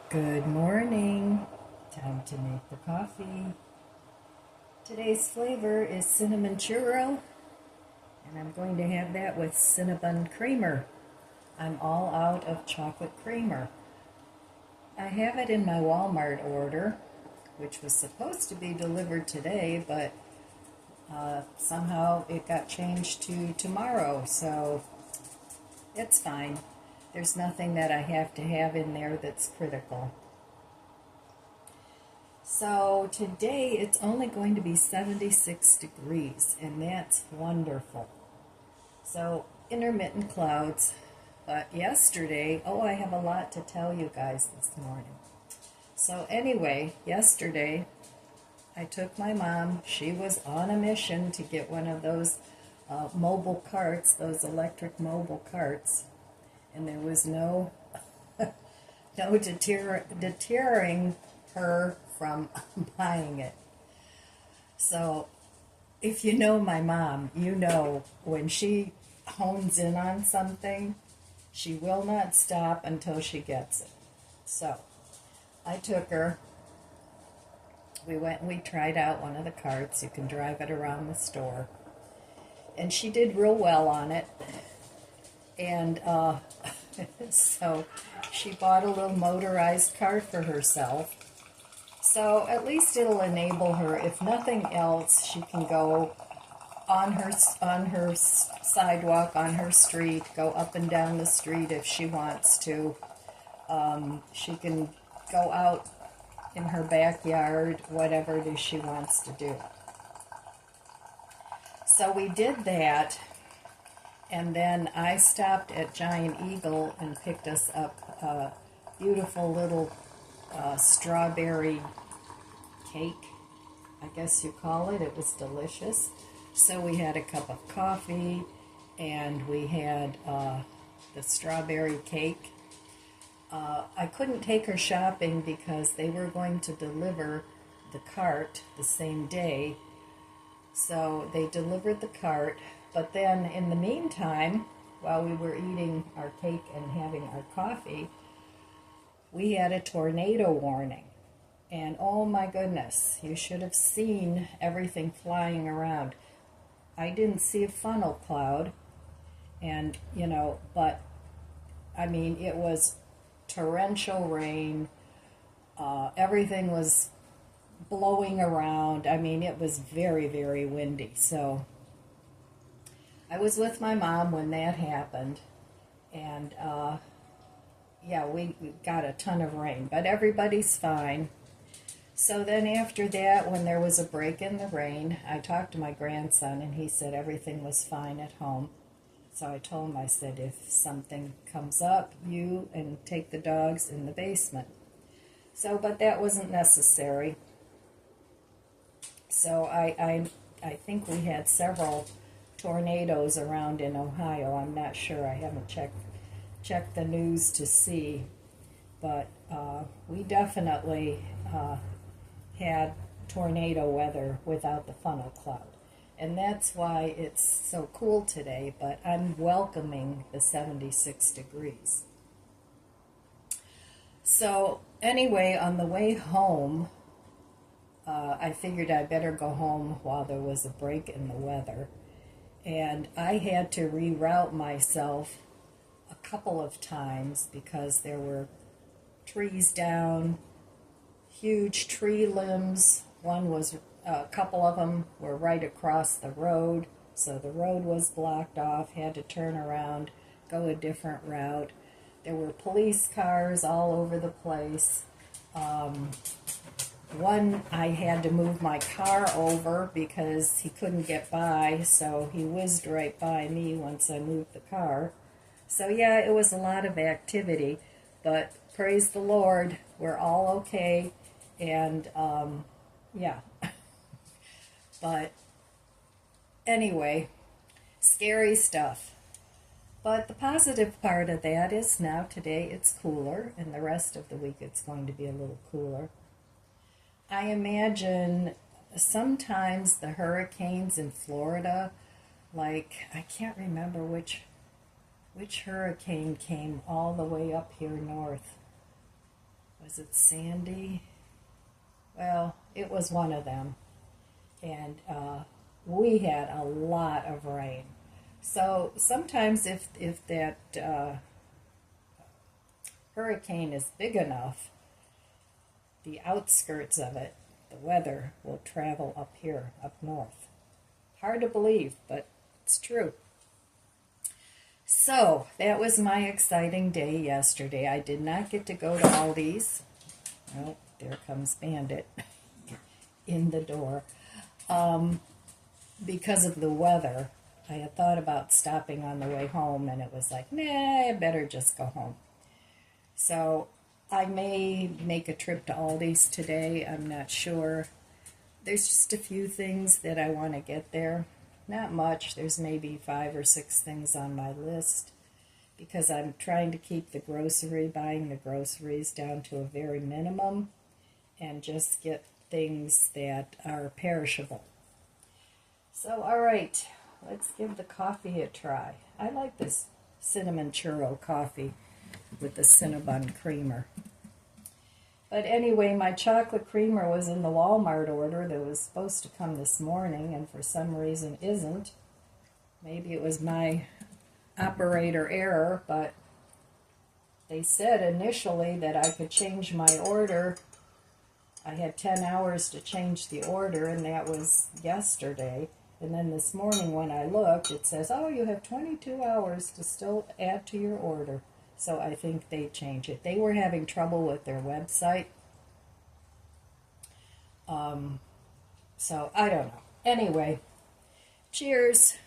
Good morning. Time to make the coffee. Today's flavor is cinnamon churro, and I'm going to have that with cinnamon creamer. I'm all out of chocolate creamer. I have it in my Walmart order, which was supposed to be delivered today, but somehow it got changed to tomorrow, so it's fine. There's nothing that I have to have in there that's critical. So today it's only going to be 76 degrees, and that's wonderful. So intermittent clouds, but yesterday, I have a lot to tell you guys this morning. So anyway, yesterday I took my mom. She was on a mission to get one of those mobile carts, those electric mobile carts, and there was no deterring her from buying it. So if you know my mom, you know when she hones in on something, she will not stop until she gets it. So I took her. We went and we tried out one of the carts. You can drive it around the store. And she did real well on it. And so she bought a little motorized cart for herself. So at least it'll enable her, if nothing else, she can go on her sidewalk, on her street, go up and down the street if she wants to. She can go out in her backyard, whatever it is she wants to do. So we did that, and then I stopped at Giant Eagle and picked us up a beautiful little strawberry cake, I guess you call it. It was delicious. So we had a cup of coffee, and we had the strawberry cake. I couldn't take her shopping because they were going to deliver the cart the same day. So they delivered the cart, but then in the meantime, while we were eating our cake and having our coffee, we had a tornado warning. And oh my goodness, you should have seen everything flying around. I didn't see a funnel cloud, and but I mean, it was torrential rain. Everything was blowing around. I mean, it was very, very windy. So I was with my mom when that happened, and we got a ton of rain, but everybody's fine. So then after that, when there was a break in the rain, I talked to my grandson, and he said everything was fine at home. So I told him, I said, if something comes up, you and take the dogs in the basement. So, but that wasn't necessary. So I think we had several tornadoes around in Ohio. I'm not sure. I haven't checked the news to see. But we definitely had tornado weather without the funnel cloud. And that's why it's so cool today, but I'm welcoming the 76 degrees. So anyway, on the way home, I figured I better go home while there was a break in the weather. And I had to reroute myself a couple of times because there were trees down, huge tree limbs. A couple of them were right across the road, so the road was blocked off, had to turn around, go a different route. There were police cars all over the place. One, I had to move my car over because he couldn't get by, so he whizzed right by me once I moved the car. So yeah, it was a lot of activity, but praise the Lord, we're all okay, and yeah. But anyway, scary stuff. But the positive part of that is now today it's cooler, and the rest of the week it's going to be a little cooler. I imagine sometimes the hurricanes in Florida, like I can't remember which hurricane came all the way up here north. Was it Sandy? Well, it was one of them. And we had a lot of rain. So sometimes if that hurricane is big enough, the outskirts of it, the weather will travel up here, up north. Hard to believe, but it's true. So that was my exciting day yesterday. I did not get to go to Aldi's. Oh, there comes Bandit in the door. Because of the weather, I had thought about stopping on the way home, and it was like, nah, I better just go home. So I may make a trip to Aldi's today. I'm not sure. There's just a few things that I want to get there. Not much. There's maybe 5 or 6 things on my list because I'm trying to keep buying the groceries down to a very minimum and just get things that are perishable. So, all right, let's give the coffee a try. I like this cinnamon churro coffee with the Cinnabon creamer. But anyway, my chocolate creamer was in the Walmart order that was supposed to come this morning, and for some reason isn't. Maybe it was my operator error, but they said initially that I could change my order. I had 10 hours to change the order, and that was yesterday. And then this morning when I looked, it says, oh, you have 22 hours to still add to your order. So I think they changed it. They were having trouble with their website. So I don't know. Anyway, cheers.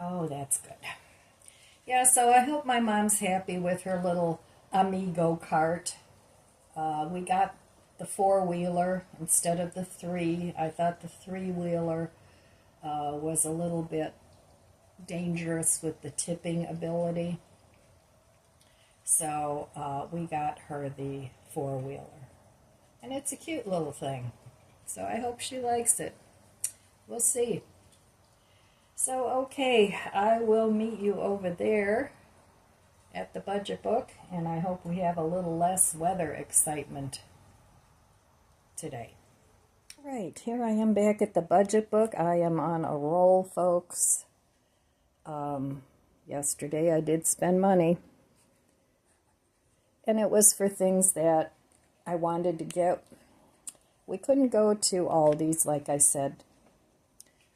Oh, that's good. Yeah, so I hope my mom's happy with her little Amigo cart. We got the 4-wheeler instead of the 3. I thought the 3-wheeler was a little bit dangerous with the tipping ability. So we got her the 4-wheeler. And it's a cute little thing. So I hope she likes it. We'll see. So, okay, I will meet you over there at the budget book, and I hope we have a little less weather excitement today. All right, here I am back at the budget book. I am on a roll, folks. Yesterday I did spend money, and it was for things that I wanted to get. We couldn't go to Aldi's, like I said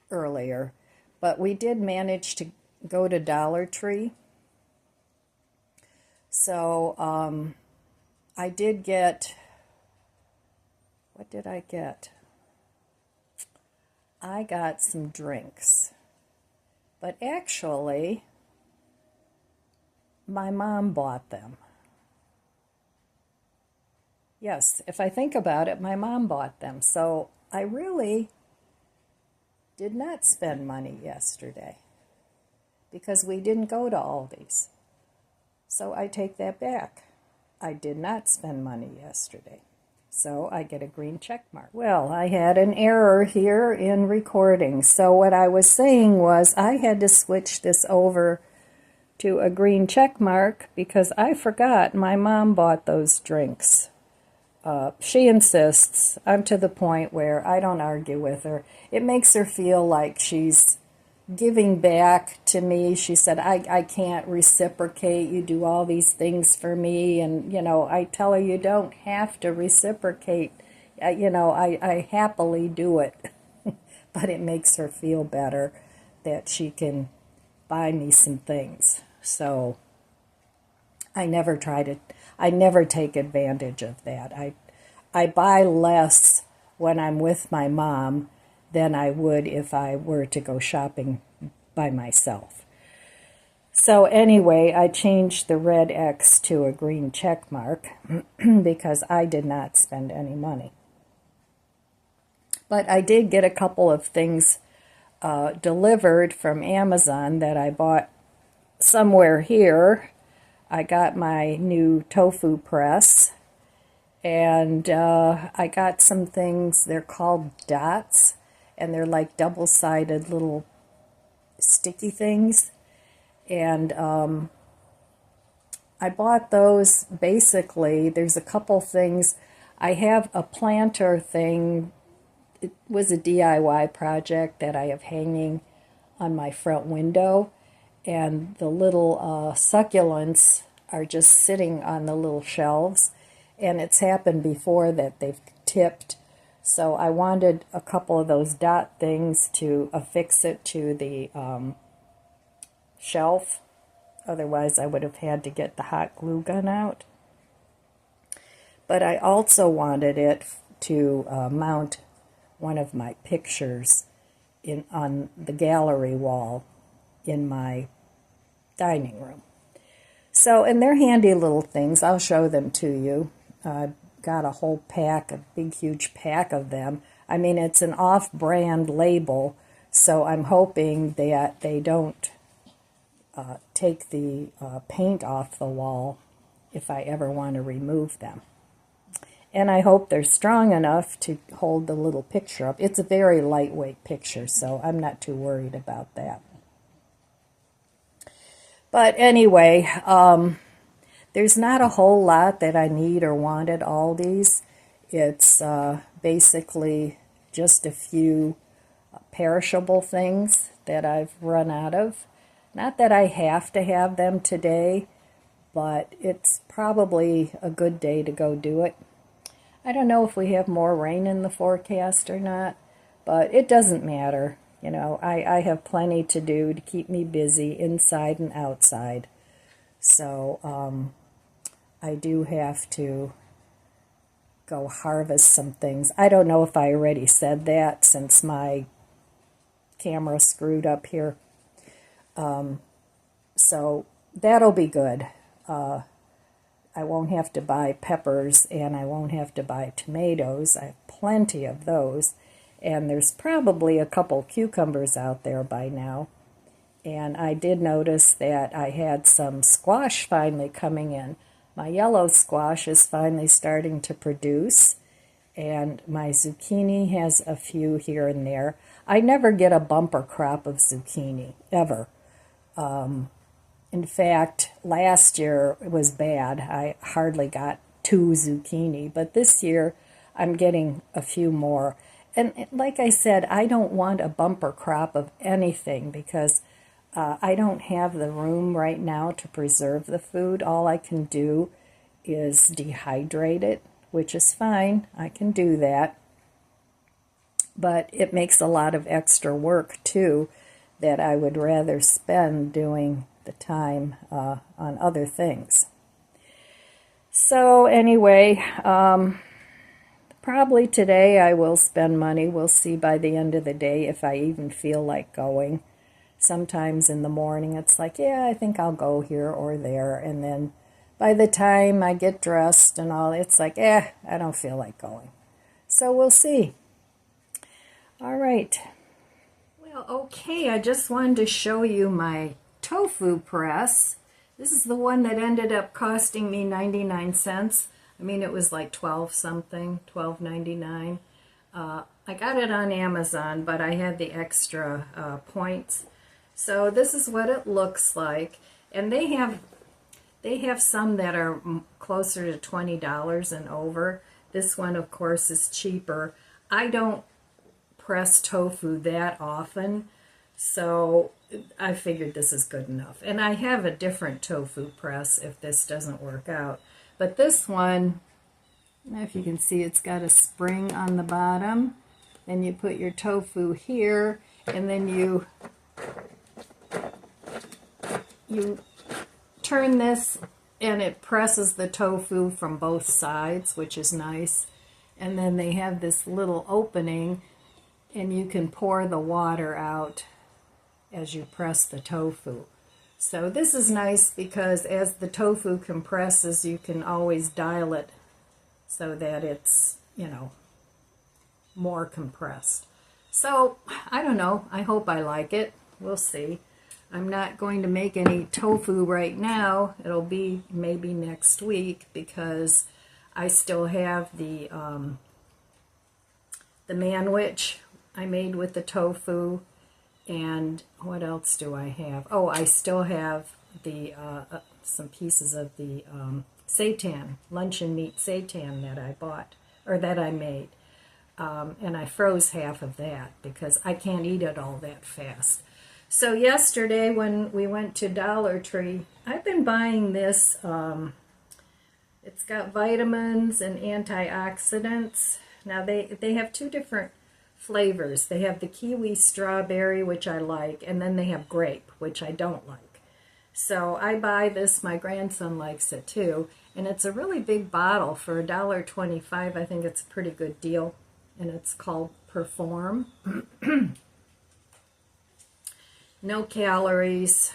earlier, but we did manage to go to Dollar Tree. So I did get, what did I get? I got some drinks. But actually, my mom bought them. Yes, if I think about it, my mom bought them. So I really did not spend money yesterday because we didn't go to Aldi's. So I take that back. I did not spend money yesterday. So I get a green check mark. Well, I had an error here in recording. So what I was saying was I had to switch this over to a green check mark because I forgot my mom bought those drinks. She insists. I'm to the point where I don't argue with her. It makes her feel like she's giving back to me. She said, I can't reciprocate. You do all these things for me. And, I tell her you don't have to reciprocate. I happily do it. But it makes her feel better that she can buy me some things. So I never take advantage of that. I buy less when I'm with my mom than I would if I were to go shopping by myself. So anyway, I changed the red X to a green check mark because I did not spend any money. But I did get a couple of things delivered from Amazon that I bought somewhere here. I got my new tofu press, and I got some things, they're called dots, and they're like double-sided little sticky things. And I bought those basically. There's a couple things. I have a planter thing. It was a DIY project that I have hanging on my front window. And the little succulents are just sitting on the little shelves. And it's happened before that they've tipped. So I wanted a couple of those dot things to affix it to the shelf. Otherwise, I would have had to get the hot glue gun out. But I also wanted it to mount one of my pictures on the gallery wall in my dining room. So, and they're handy little things. I'll show them to you. Got a whole pack, a big, huge pack of them. I mean, it's an off-brand label, so I'm hoping that they don't take the paint off the wall if I ever want to remove them. And I hope they're strong enough to hold the little picture up. It's a very lightweight picture, so I'm not too worried about that. But anyway, there's not a whole lot that I need or want at Aldi's. It's basically just a few perishable things that I've run out of. Not that I have to have them today, but it's probably a good day to go do it. I don't know if we have more rain in the forecast or not, but it doesn't matter. You know, I have plenty to do to keep me busy inside and outside. So I do have to go harvest some things. I don't know if I already said that since my camera screwed up here. So that'll be good. I won't have to buy peppers and I won't have to buy tomatoes. I have plenty of those. And there's probably a couple cucumbers out there by now. And I did notice that I had some squash finally coming in. My yellow squash is finally starting to produce. And my zucchini has a few here and there. I never get a bumper crop of zucchini, ever. In fact, last year it was bad. I hardly got 2 zucchini, but this year I'm getting a few more. And like I said, I don't want a bumper crop of anything because I don't have the room right now to preserve the food. All I can do is dehydrate it, which is fine. I can do that. But it makes a lot of extra work, too, that I would rather spend doing the time on other things. So anyway, probably today I will spend money. We'll see by the end of the day if I even feel like going. Sometimes in the morning it's like, yeah, I think I'll go here or there. And then by the time I get dressed and all, it's like, I don't feel like going. So we'll see. All right. Well, okay, I just wanted to show you my tofu press. This is the one that ended up costing me 99 cents. I mean, it was like 12 something, $12.99. I got it on Amazon, but I had the extra points. So this is what it looks like. And they have some that are closer to $20 and over. This one, of course, is cheaper. I don't press tofu that often, so I figured this is good enough. And I have a different tofu press if this doesn't work out. But this one, if you can see, it's got a spring on the bottom. Then you put your tofu here, and then you turn this, and it presses the tofu from both sides, which is nice. And then they have this little opening, and you can pour the water out as you press the tofu. So this is nice because as the tofu compresses, you can always dial it so that it's, more compressed. So, I don't know. I hope I like it. We'll see. I'm not going to make any tofu right now. It'll be maybe next week because I still have the manwich I made with the tofu, And what else do I have? Oh, I still have the some pieces of the seitan, luncheon meat seitan that I bought, or that I made. And I froze half of that because I can't eat it all that fast. So yesterday when we went to Dollar Tree, I've been buying this. It's got vitamins and antioxidants. Now they have two different flavors. They have the kiwi strawberry, which I like, and then they have grape, which I don't like. So I buy this. My grandson likes it too, and it's a really big bottle for $1.25. I think it's a pretty good deal, and it's called Perform. No calories.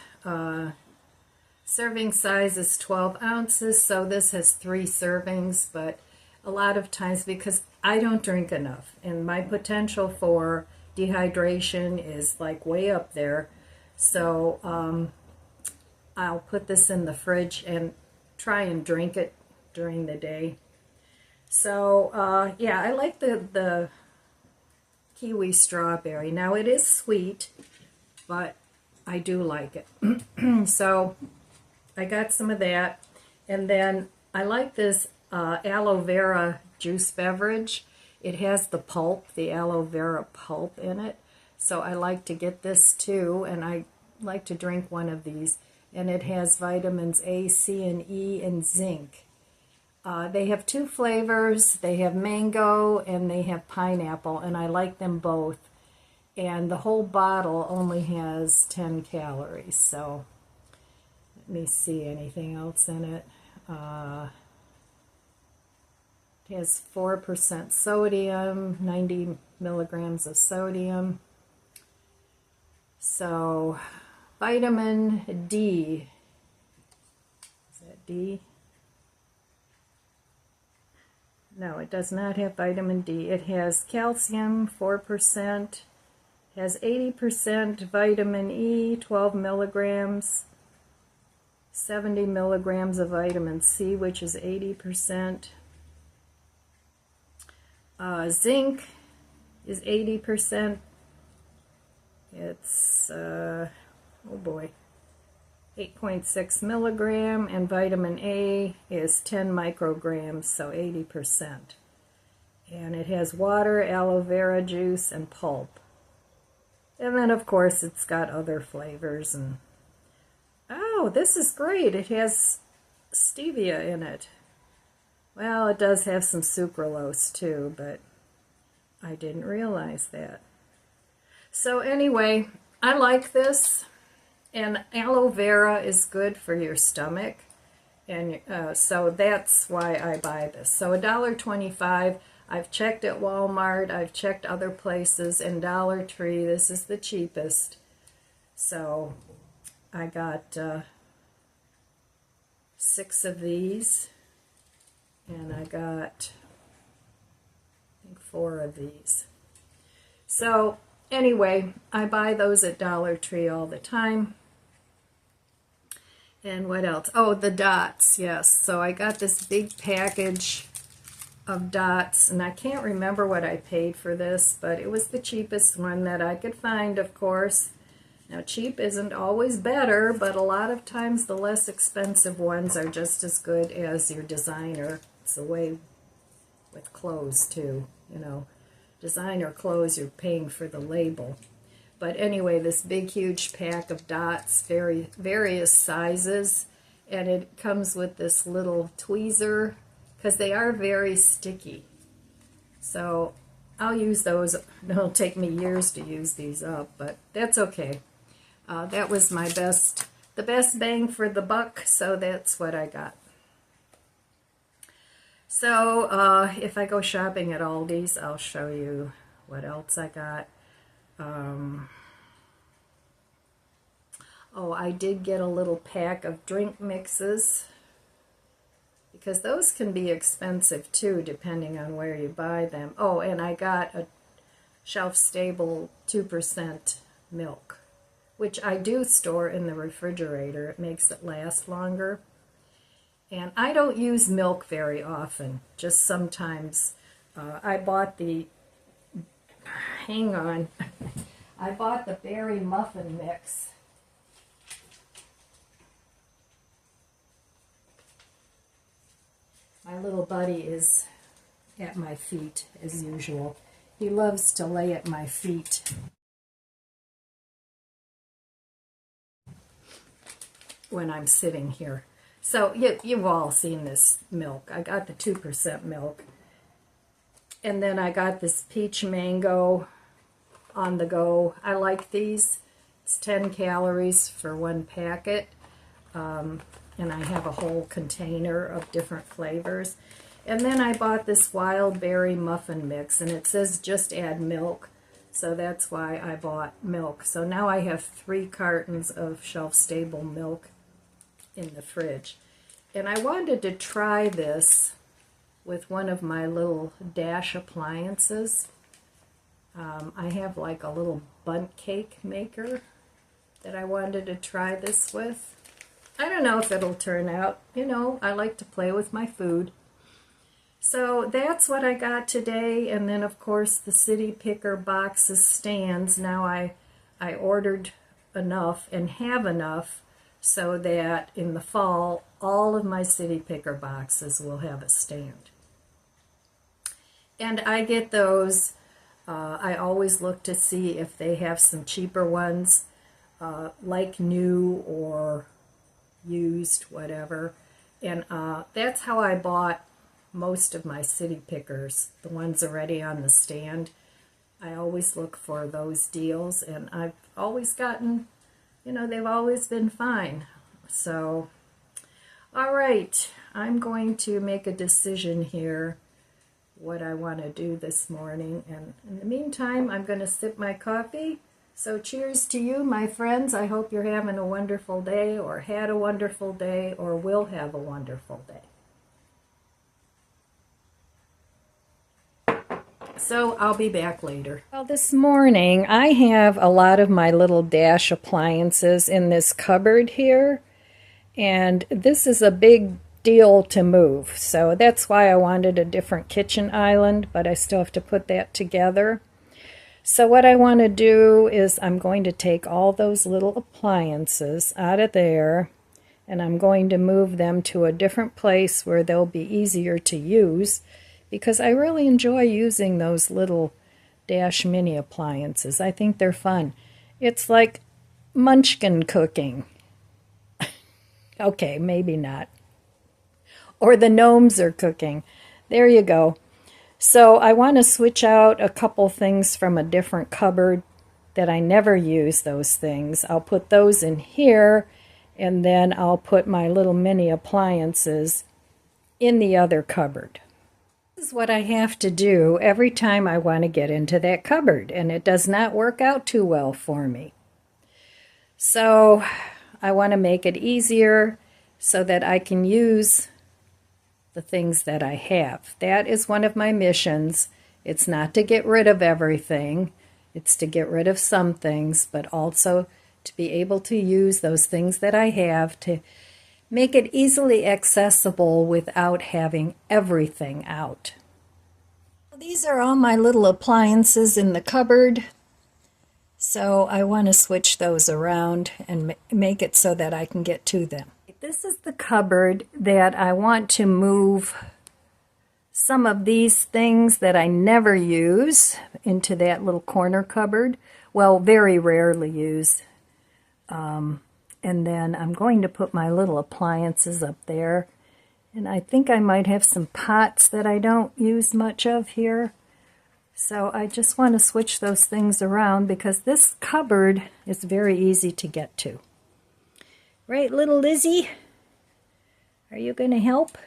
Serving size is 12 ounces, so this has 3 servings, but a lot of times, because I don't drink enough, and my potential for dehydration is like way up there, so I'll put this in the fridge and try and drink it during the day. So yeah, I like the kiwi strawberry. Now it is sweet, but I do like it. So I got some of that, and then I like this aloe vera juice beverage. It has the pulp, the aloe vera pulp in it, so I like to get this too, and I like to drink one of these, and it has vitamins A, C, and E, and zinc. They have 2 flavors. They have mango and they have pineapple, and I like them both, and the whole bottle only has 10 calories, so let me see anything else in it. It has 4% sodium, 90 milligrams of sodium. So, vitamin D. Is that D? No, it does not have vitamin D. It has calcium, 4%. Has 80% vitamin E, 12 milligrams. 70 milligrams of vitamin C, which is 80%. Zinc is 80%. It's, oh boy, 8.6 milligram, and vitamin A is 10 micrograms, so 80%. And it has water, aloe vera juice, and pulp. And then, of course, it's got other flavors. And oh, this is great. It has stevia in it. Well, it does have some sucralose too, but I didn't realize that. So anyway, I like this, and aloe vera is good for your stomach, and so that's why I buy this. So $1.25. I've checked at Walmart, I've checked other places, and Dollar Tree, this is the cheapest. So I got 6 of these, and I got, I think, 4 of these. So anyway, I buy those at Dollar Tree all the time. And what else? Oh, the dots, yes. So I got this big package of dots, and I can't remember what I paid for this, but it was the cheapest one that I could find, of course. Now, cheap isn't always better, but a lot of times the less expensive ones are just as good as your designer. It's the way with clothes, too, you know. Designer clothes, you're paying for the label. But anyway, this big, huge pack of dots, various sizes, and it comes with this little tweezer, because they are very sticky. So I'll use those. It'll take me years to use these up, but that's okay. That was my the best bang for the buck, so that's what I got. So if I go shopping at Aldi's, I'll show you what else I got. Oh, I did get a little pack of drink mixes, because those can be expensive too, depending on where you buy them. Oh, and I got a shelf-stable 2% milk, which I do store in the refrigerator. It makes it last longer. And I don't use milk very often, just sometimes. I bought the, hang on, I bought the berry muffin mix. My little buddy is at my feet as usual. He loves to lay at my feet. When I'm sitting here. So you've all seen this milk. I got the 2% milk. And then I got this peach mango on the go. I like these. It's 10 calories for one packet. And I have a whole container of different flavors. And then I bought this wild berry muffin mix, and it says just add milk. So that's why I bought milk. So now I have 3 cartons of shelf-stable milk in the fridge. And I wanted to try this with one of my little Dash appliances. I have like a little bundt cake maker that I wanted to try this with. I don't know if it'll turn out. You know, I like to play with my food. So that's what I got today. And then of course the City Picker boxes stands. Now I ordered enough and have enough so that in the fall all of my City Picker boxes will have a stand. And I get those. I always look to see if they have some cheaper ones, like new or used, whatever. And that's how I bought most of my City Pickers, the ones already on the stand. I always look for those deals, and I've always gotten, you know, they've always been fine. So, all right, I'm going to make a decision here what I want to do this morning. And in the meantime, I'm going to sip my coffee. So cheers to you, my friends. I hope you're having a wonderful day, or had a wonderful day, or will have a wonderful day. So I'll be back later. Well, this morning I have a lot of my little Dash appliances in this cupboard here. And this is a big deal to move. So that's why I wanted a different kitchen island, but I still have to put that together. So what I want to do is I'm going to take all those little appliances out of there, and I'm going to move them to a different place where they'll be easier to use, because I really enjoy using those little Dash mini appliances. I think they're fun. It's like munchkin cooking. Okay, maybe not. Or the gnomes are cooking. There you go. So I want to switch out a couple things from a different cupboard that I never use those things. I'll put those in here, and then I'll put my little mini appliances in the other cupboard. This is what I have to do every time I want to get into that cupboard, and it does not work out too well for me. So I want to make it easier so that I can use the things that I have. That is one of my missions. It's not to get rid of everything. It's to get rid of some things, but also to be able to use those things that I have to make it easily accessible without having everything out. These are all my little appliances in the cupboard. So I want to switch those around and make it so that I can get to them. This is the cupboard that I want to move some of these things that I never use into that little corner cupboard. Well, very rarely use. And then I'm going to put my little appliances up there. And I think I might have some pots that I don't use much of here. So I just want to switch those things around because this cupboard is very easy to get to. Right, little Lizzie? Are you going to help?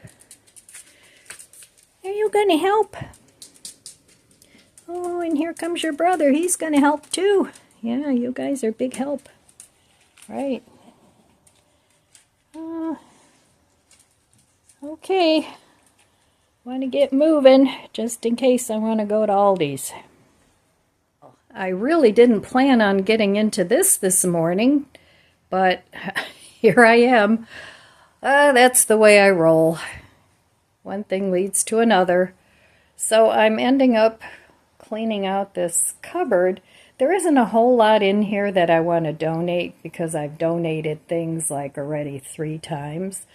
Are you going to help? Oh, and here comes your brother. He's going to help too. Yeah, you guys are big help. Right. Okay. Want to get moving just in case I want to go to Aldi's. I really didn't plan on getting into this morning, but here I am. That's the way I roll. One thing leads to another. So I'm ending up cleaning out this cupboard. There isn't a whole lot in here that I want to donate because I've donated things like already 3 times.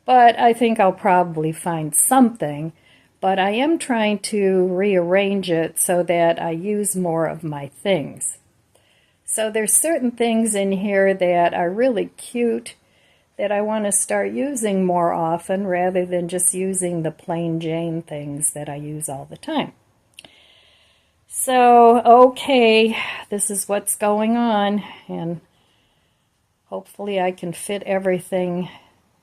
But I think I'll probably find something. But I am trying to rearrange it so that I use more of my things. So there's certain things in here that are really cute that I want to start using more often rather than just using the plain Jane things that I use all the time. So, okay, this is what's going on, and hopefully I can fit everything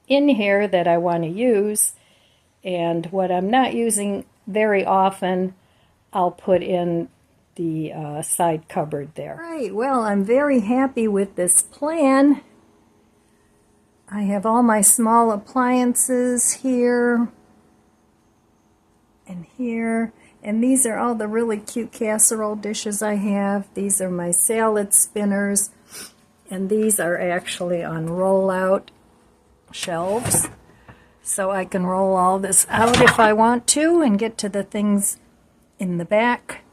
in here that I want to use, and what I'm not using very often, I'll put in the side cupboard there. All right, well, I'm very happy with this plan. I have all my small appliances here and here. And these are all the really cute casserole dishes I have. These are my salad spinners. And these are actually on roll-out shelves. So I can roll all this out if I want to and get to the things in the back.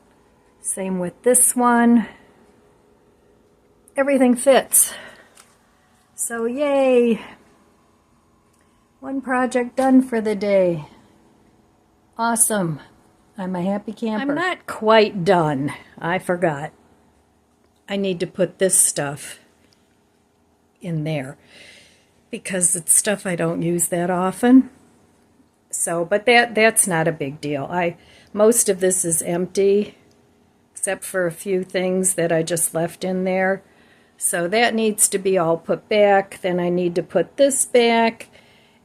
Same with this one. Everything fits. So yay! One project done for the day. Awesome. I'm a happy camper. I'm not quite done. I forgot. I need to put this stuff in there because it's stuff I don't use that often. So, but that's not a big deal. Most of this is empty except for a few things that I just left in there. So that needs to be all put back. Then I need to put this back.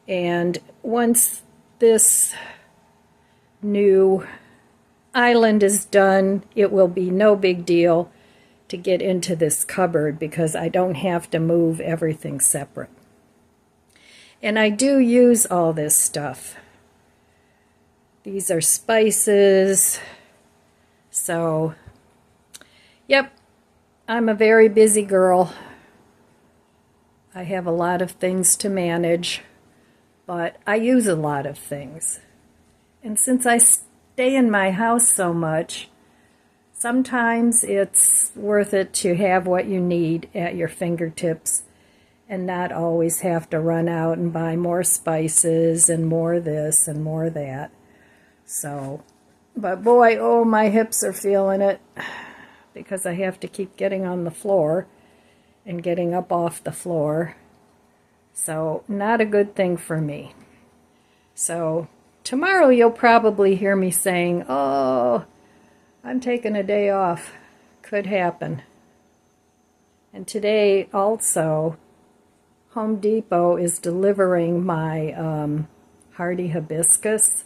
And once this new island is done, it will be no big deal to get into this cupboard because I don't have to move everything separate. And I do use all this stuff. These are spices. So, yep, I'm a very busy girl. I have a lot of things to manage, but I use a lot of things. And since I stay in my house so much, sometimes it's worth it to have what you need at your fingertips and not always have to run out and buy more spices and more this and more that. So, but boy, oh, my hips are feeling it because I have to keep getting on the floor and getting up off the floor. So, not a good thing for me. So, tomorrow you'll probably hear me saying, oh, I'm taking a day off. Could happen. And today also, Home Depot is delivering my hardy hibiscus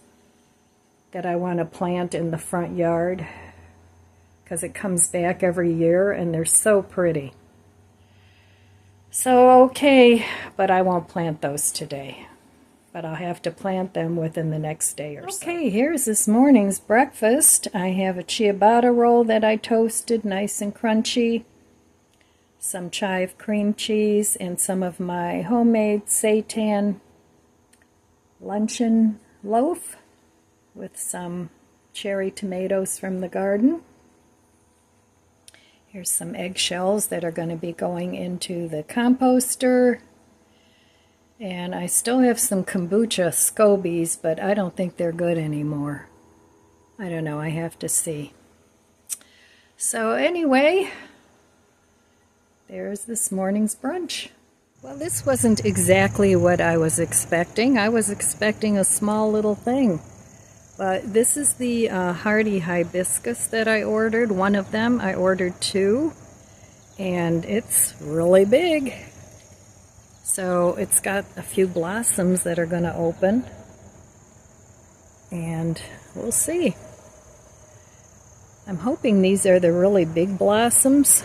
that I want to plant in the front yard because it comes back every year and they're so pretty. So, okay, but I won't plant those today. But I'll have to plant them within the next day or so. Okay, here's this morning's breakfast. I have a ciabatta roll that I toasted, nice and crunchy, some chive cream cheese, and some of my homemade seitan luncheon loaf with some cherry tomatoes from the garden. Here's some eggshells that are going to be going into the composter. And I still have some kombucha scobies, but I don't think they're good anymore. I don't know, I have to see. So anyway, there's this morning's brunch. Well, this wasn't exactly what I was expecting. I was expecting a small little thing. But this is the hardy hibiscus that I ordered. One of them, I ordered 2. And it's really big. So it's got a few blossoms that are going to open, and we'll see. I'm hoping these are the really big blossoms.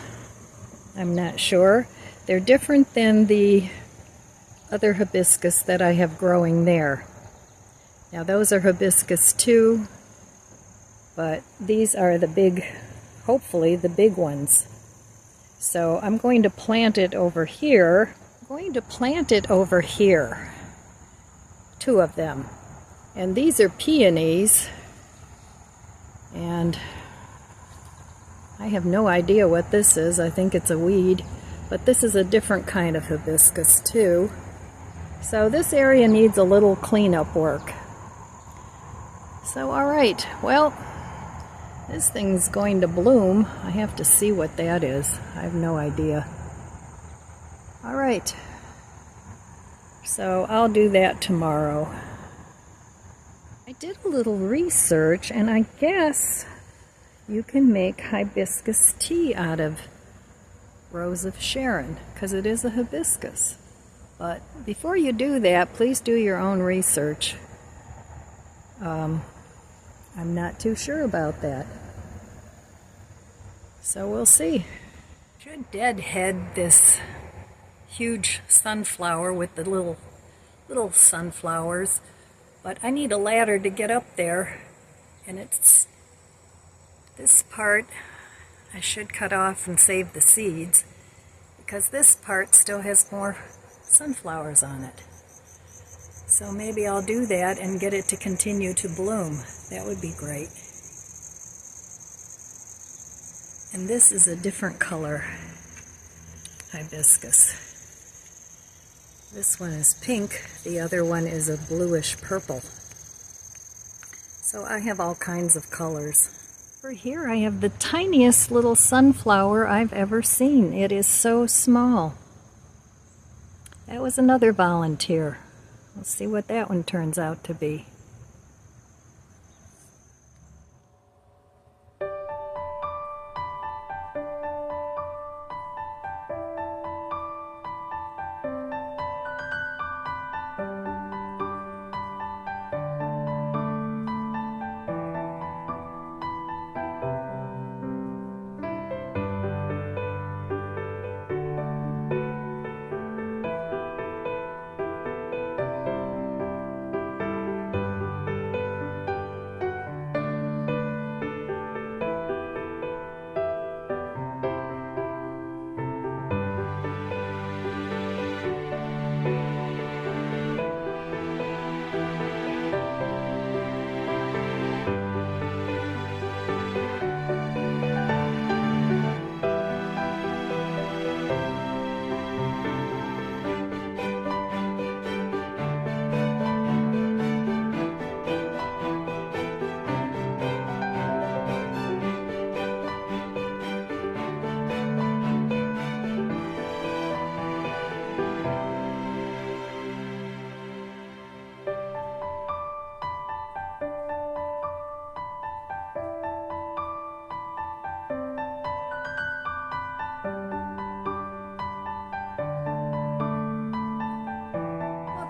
I'm not sure. They're different than the other hibiscus that I have growing there. Now those are hibiscus too, but these are the big, hopefully the big ones. So I'm going to plant it over here. Going to plant it over here, 2 of them, and these are peonies, and I have no idea what this is. I think it's a weed, but this is a different kind of hibiscus too. So this area needs a little cleanup work. So all right, well, this thing's going to bloom. I have to see what that is. I have no idea. All right, so I'll do that tomorrow. I did a little research, and I guess you can make hibiscus tea out of Rose of Sharon, because it is a hibiscus. But before you do that, please do your own research. I'm not too sure about that. So we'll see. Should deadhead this huge sunflower with the little sunflowers, but I need a ladder to get up there, and it's this part I should cut off and save the seeds, because this part still has more sunflowers on it. So maybe I'll do that and get it to continue to bloom. That would be great. And this is a different color hibiscus. This one is pink, the other one is a bluish purple. So I have all kinds of colors. Over here I have the tiniest little sunflower I've ever seen. It is so small. That was another volunteer. We'll see what that one turns out to be.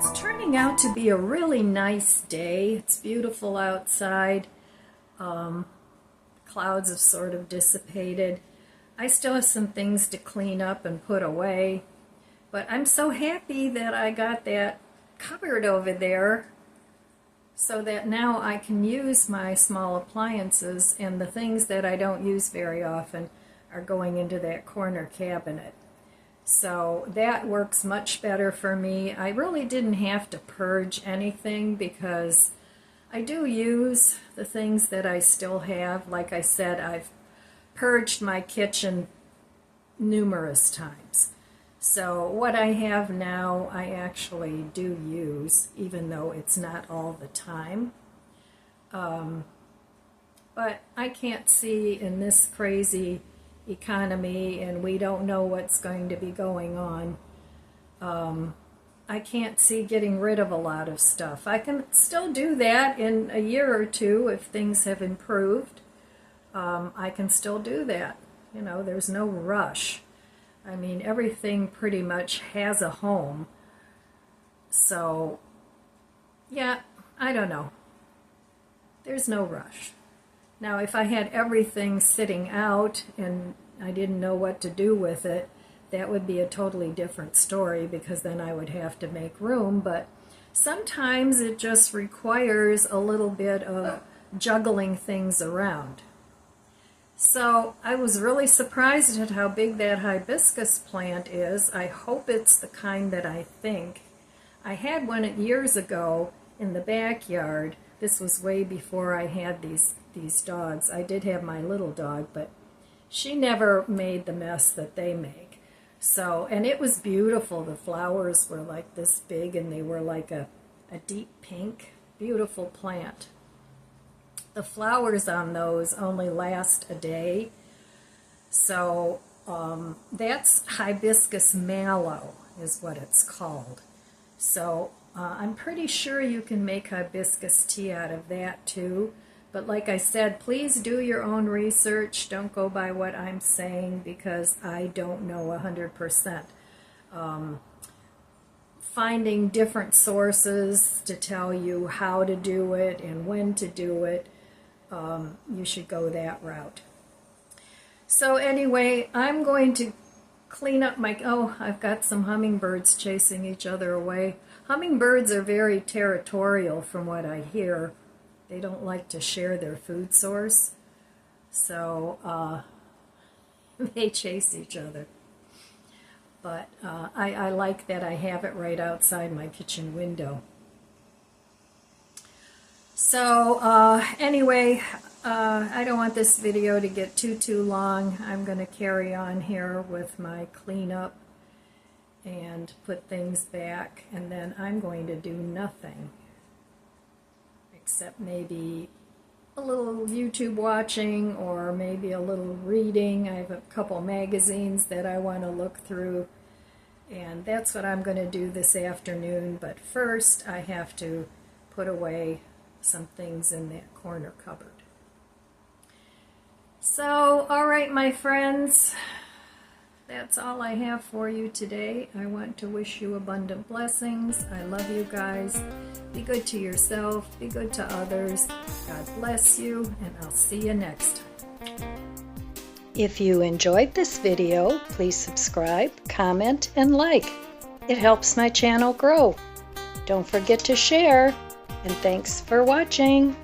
It's turning out to be a really nice day. It's beautiful outside. Clouds have sort of dissipated. I still have some things to clean up and put away, but I'm so happy that I got that cupboard over there so that now I can use my small appliances, and the things that I don't use very often are going into that corner cabinet. So that works much better for me. I really didn't have to purge anything because I do use the things that I still have. Like I said, I've purged my kitchen numerous times. So what I have now I actually do use, even though it's not all the time. But I can't see in this crazy economy, and we don't know what's going to be going on. I can't see getting rid of a lot of stuff. I can still do that in a year or two if things have improved. I can still do that. You know, there's no rush. I mean, everything pretty much has a home. So, yeah, I don't know. There's no rush. Now, if I had everything sitting out and I didn't know what to do with it, that would be a totally different story, because then I would have to make room. But sometimes it just requires a little bit of juggling things around. So I was really surprised at how big that hibiscus plant is. I hope it's the kind that I think. I had one years ago in the backyard. This was way before I had these dogs. I did have my little dog, but she never made the mess that they make. So, and it was beautiful. The flowers were like this big, and they were like a deep pink. Beautiful plant. The flowers on those only last a day. So that's hibiscus mallow is what it's called. So I'm pretty sure you can make hibiscus tea out of that too. But like I said, please do your own research. Don't go by what I'm saying, because I don't know 100%. Finding different sources to tell you how to do it and when to do it, you should go that route. So anyway, I'm going to clean up my, oh, I've got some hummingbirds chasing each other away. Hummingbirds are very territorial from what I hear. They don't like to share their food source, so they chase each other. But I like that I have it right outside my kitchen window. So anyway, I don't want this video to get too long. I'm going to carry on here with my cleanup and put things back, and then I'm going to do nothing except maybe a little YouTube watching, or maybe a little reading. I have a couple magazines that I want to look through, and that's what I'm going to do this afternoon. But first I have to put away some things in that corner cupboard. So, all right, my friends, that's all I have for you today. I want to wish you abundant blessings. I love you guys. Be good to yourself. Be good to others. God bless you, and I'll see you next time. If you enjoyed this video, please subscribe, comment, and like. It helps my channel grow. Don't forget to share, and thanks for watching.